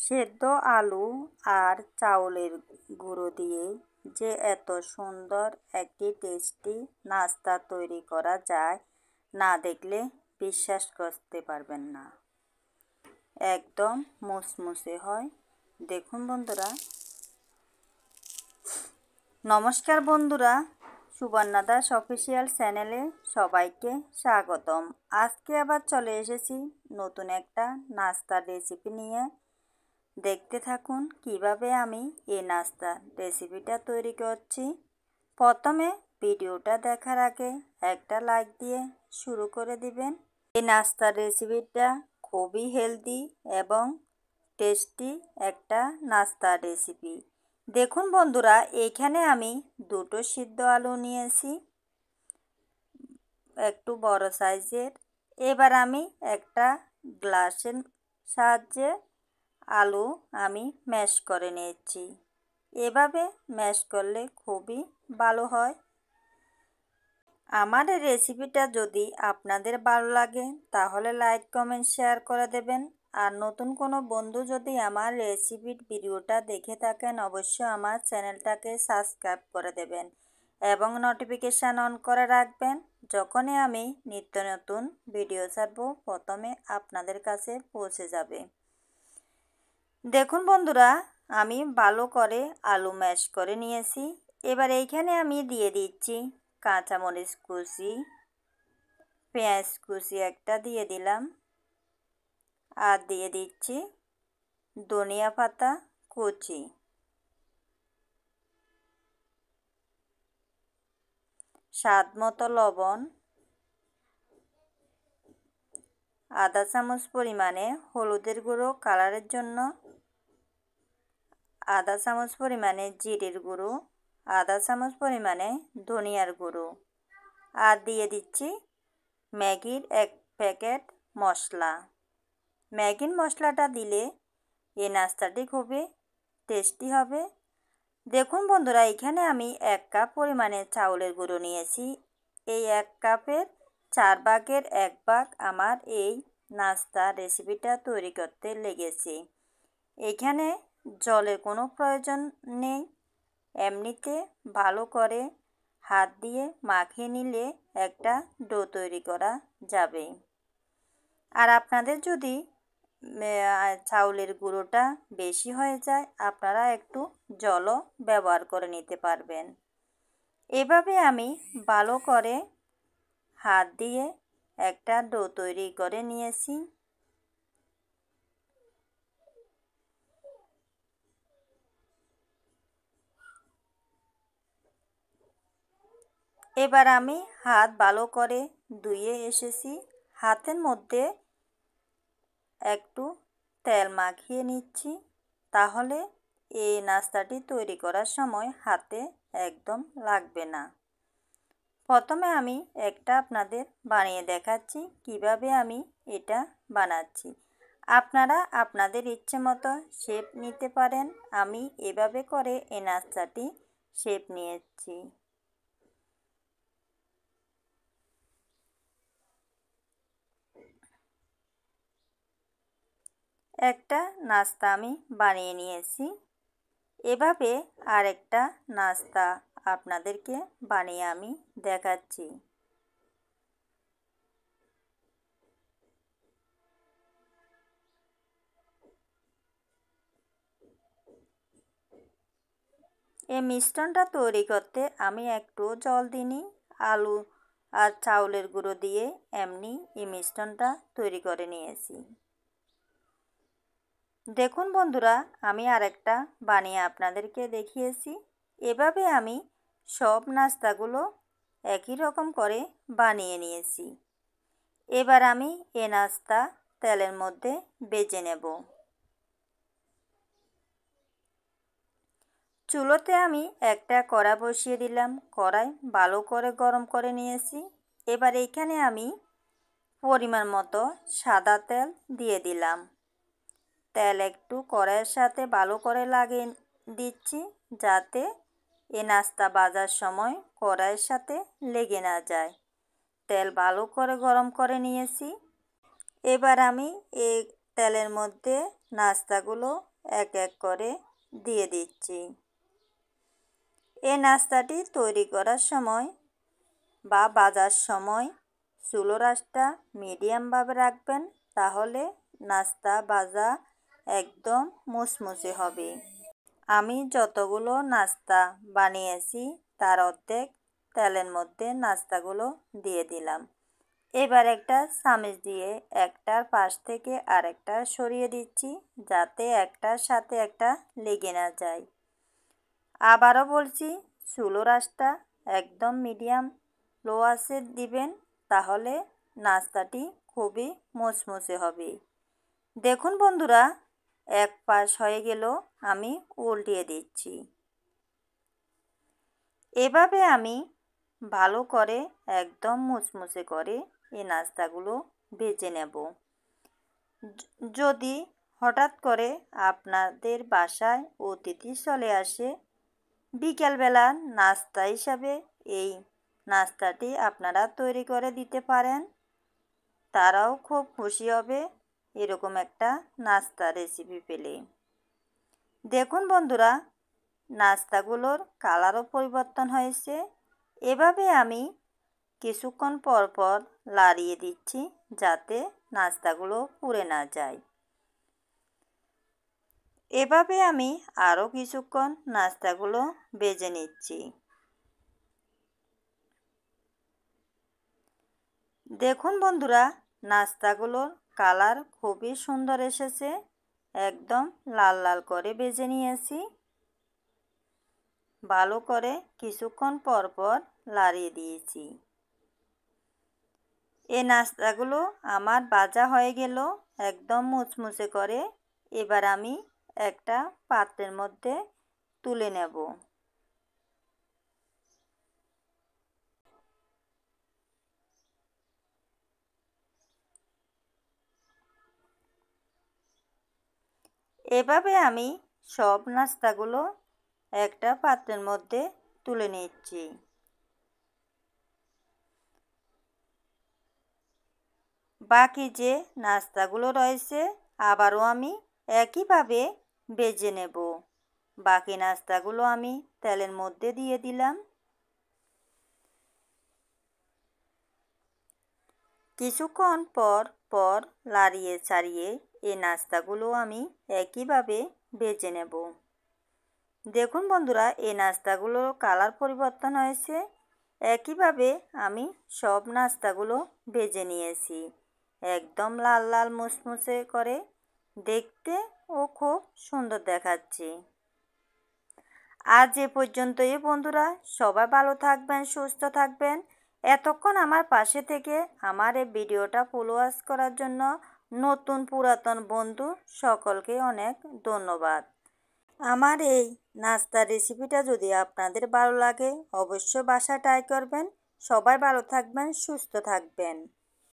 সেদ্ধ আলু আর চাউলের গুঁড়ো দিয়ে যে এত সুন্দর একটি টেস্টি নাস্তা তৈরি করা যায়, না দেখলে বিশ্বাস করতে পারবেন না। একদম মুসমুসে হয়। দেখুন বন্ধুরা। নমস্কার বন্ধুরা, সুবর্ণা দাস অফিসিয়াল চ্যানেলে সবাইকে স্বাগতম। আজকে আবার চলে এসেছি নতুন একটা নাস্তার রেসিপি নিয়ে। দেখতে থাকুন কিভাবে আমি এই নাস্তা রেসিপিটা তৈরি করছি। প্রথমে ভিডিওটা দেখার আগে একটা লাইক দিয়ে শুরু করে দিবেন। এই নাস্তার রেসিপিটা খুবই হেলদি এবং টেস্টি একটা নাস্তার রেসিপি। দেখুন বন্ধুরা, এইখানে আমি দুটো সিদ্ধ আলু নিয়েছি, একটু বড় সাইজের। এবার আমি একটা গ্লাসের সাহায্যে আলু আমি ম্যাশ করে নিয়েছি। এভাবে ম্যাশ করলে খুবই ভালো হয়। আমার এই রেসিপিটা যদি আপনাদের ভালো লাগে তাহলে লাইক কমেন্ট শেয়ার করে দেবেন। আর নতুন কোনো বন্ধু যদি আমার রেসিপির ভিডিওটা দেখে থাকেন, অবশ্যই আমার চ্যানেলটাকে সাবস্ক্রাইব করে দেবেন এবং নোটিফিকেশান অন করে রাখবেন। যখনই আমি নিত্য নতুন ভিডিও ছাড়ব প্রথমে আপনাদের কাছে পৌঁছে যাবে। দেখুন বন্ধুরা, আমি ভালো করে আলু ম্যাশ করে নিয়েছি। এবার এইখানে আমি দিয়ে দিচ্ছি কাঁচামরিচ কুচি, পেঁয়াজ কুচি একটা দিয়ে দিলাম, আর দিয়ে দিচ্ছি ধনিয়া পাতা কুচি, স্বাদ মতো লবণ, আধা চামচ পরিমাণে হলুদের গুঁড়ো কালারের জন্য, আধা চামচ পরিমাণে জিরের গুঁড়ো, আধা চামচ পরিমাণে ধনিয়ার গুঁড়ো, আর দিয়ে দিচ্ছি ম্যাগির এক প্যাকেট মশলা। ম্যাগির মশলাটা দিলে এই নাস্তাটি খুবই টেস্টি হবে। দেখুন বন্ধুরা, এখানে আমি 1 কাপ পরিমাণে চাউলের গুঁড়ো নিয়েছি। এই 1 কাপের 4 ভাগের 1 ভাগ আমার এই নাস্তা রেসিপিটা তৈরি করতে লেগেছে। এখানে জলের কোনো প্রয়োজন নেই, এমনিতে ভালো করে হাত দিয়ে মাখিয়ে নিলে একটা ডো তৈরি করা যাবে। আর আপনাদের যদি চাউলের গুঁড়োটা বেশি হয়ে যায়, আপনারা একটু জলও ব্যবহার করে নিতে পারবেন। এভাবে আমি ভালো করে হাত দিয়ে একটা ডো তৈরি করে নিয়েছি। এবার আমি হাত ভালো করে ধুয়ে এসেছি। হাতের মধ্যে একটু তেল মাখিয়ে নিচ্ছি, তাহলে এই নাস্তাটি তৈরি করার সময় হাতে একদম লাগবে না। প্রথমে আমি একটা আপনাদের বানিয়ে দেখাচ্ছি কিভাবে আমি এটা বানাচ্ছি। আপনারা আপনাদের ইচ্ছে মতো শেপ নিতে পারেন। আমি এভাবে করে এই নাস্তাটি শেপ নিয়েছি। একটা নাস্তা আমি বানিয়ে নিয়েছি। এভাবে আরেকটা নাস্তা আপনাদেরকে বানিয়ে আমি দেখাচ্ছি। এই মিশ্রণটা তৈরি করতে আমি একটু জল দিইনি, আলু আর চাউলের গুঁড়ো দিয়ে এমনি এই মিশ্রণটা তৈরি করে নিয়েছি। দেখুন বন্ধুরা, আমি আরেকটা বানিয়ে আপনাদেরকে দেখিয়েছি। এভাবে আমি সব নাস্তাগুলো একই রকম করে বানিয়ে নিয়েছি। এবার আমি এ নাস্তা তেলের মধ্যে ভেজে নেব। চুলোতে আমি একটা কড়া বসিয়ে দিলাম। কড়াই ভালো করে গরম করে নিয়েছি। এবার এইখানে আমি পরিমাণ মতো সাদা তেল দিয়ে দিলাম। তেল একটু কড়াইয়ের সাথে ভালো করে লাগিয়ে দিচ্ছি, যাতে এ নাস্তা ভাজার সময় কড়াইয়ের সাথে লেগে না যায়। তেল ভালো করে গরম করে নিয়েছি। এবার আমি এই তেলের মধ্যে নাস্তাগুলো এক এক করে দিয়ে দিচ্ছি। এই নাস্তাটি তৈরি করার সময় বা ভাজার সময় চুলোর আঁচটা মিডিয়ামভাবে রাখবেন, তাহলে নাস্তা ভাজা একদম মুচমুচে হবে। আমি যতগুলো নাস্তা বানিয়েছি তার অর্ধেক তেলের মধ্যে নাস্তাগুলো দিয়ে দিলাম। এবার একটা চামচ দিয়ে একটার পাশ থেকে আরেকটা সরিয়ে দিচ্ছি, যাতে একটার সাথে একটা লেগে না যায়। আবারও বলছি, চুলোর আঁচটা একদম মিডিয়াম লো আঁচে দিবেন, তাহলে নাস্তাটি খুবই মুচমুচে হবে। দেখুন বন্ধুরা, এক পাশ হয়ে গেল, আমি উল্টিয়ে দিচ্ছি। এভাবে আমি ভালো করে একদম মুচমুচে করে এই নাস্তাগুলো ভেজে নেব। যদি হঠাৎ করে আপনাদের বাসায় অতিথি চলে আসে, বিকেলবেলা নাস্তা হিসাবে এই নাস্তাটি আপনারা তৈরি করে দিতে পারেন। তারাও খুব খুশি হবে এরকম একটা নাস্তা রেসিপি পেলে। দেখুন বন্ধুরা, নাস্তাগুলোর কালারও পরিবর্তন হয়েছে। এভাবে আমি কিছুক্ষণ পর পর লাড়িয়ে দিচ্ছি, যাতে নাস্তাগুলো পুড়ে না যায়। এভাবে আমি আরও কিছুক্ষণ নাস্তাগুলো ভেজে নিচ্ছি। দেখুন বন্ধুরা, নাস্তাগুলোর কালার খুবই সুন্দর এসেছে। একদম লাল লাল করে ভেজে নিয়েছি। ভালো করে কিছুক্ষণ পর পর লাড়িয়ে দিয়েছি। এই নাস্তাগুলো আমার ভাজা হয়ে গেল একদম মুচমুচে করে। এবার আমি একটা পাত্রের মধ্যে তুলে নেব। এভাবে আমি সব নাস্তাগুলো একটা পাত্রের মধ্যে তুলে নিচ্ছি। বাকি যে নাস্তাগুলো রয়েছে আবারও আমি একইভাবে ভেজে নেব। বাকি নাস্তাগুলো আমি তেলের মধ্যে দিয়ে দিলাম। কিছুক্ষণ পর পর লাড়িয়ে চাড়িয়ে এই নাস্তাগুলো আমি একইভাবে ভেজে নেব। দেখুন বন্ধুরা, এই নাস্তাগুলোর কালার পরিবর্তন হয়েছে। একইভাবে আমি সব নাস্তাগুলো ভেজে নিয়েছি, একদম লাল লাল মুচমুচে করে, দেখতে ও খুব সুন্দর দেখাচ্ছে। আজ এ পর্যন্তই বন্ধুরা, সবাই ভালো থাকবেন, সুস্থ থাকবেন। এতক্ষণ আমার পাশে থেকে আমার এই ভিডিওটা ফলোয়ার্স করার জন্য নতুন পুরাতন বন্ধু সকলকে অনেক ধন্যবাদ। আমার এই নাস্তার রেসিপিটা যদি আপনাদের ভালো লাগে, অবশ্যই বাসায় ট্রাই করবেন। সবাই ভালো থাকবেন, সুস্থ থাকবেন।